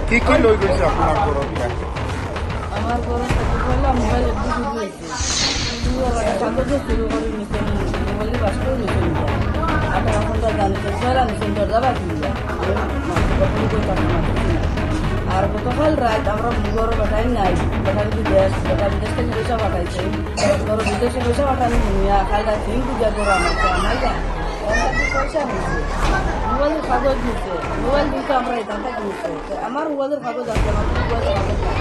কি কি লৈ গৈছে আপোনাৰ ঘৰৰ পৰা? আমার ঘরে সকালে মোবাইল একটু শুরু হয়েছে কাগজে শুরু করে নিতে মোবাইলে বাস করে নিতে আর এখন তো জানতে স্যার আমি সুন্দর যাবা কিনবা আর গতকাল রাত আমরা ঘর বাটাই নাই বাটাই বিদেশ থেকে পয়সা পাঠাইছে ধরো বিদেশে পয়সা পাঠানি নিয়ে কাল রাত দিন পূজা করো আমার জান পয়সা নিচ্ছে মোবাইলের কাগজ নিচ্ছে মোবাইল দিতে আমরা এখানটা কিনছে আমার মোবাইলের কাগজ আছে আমার মোবাইলের কাগজ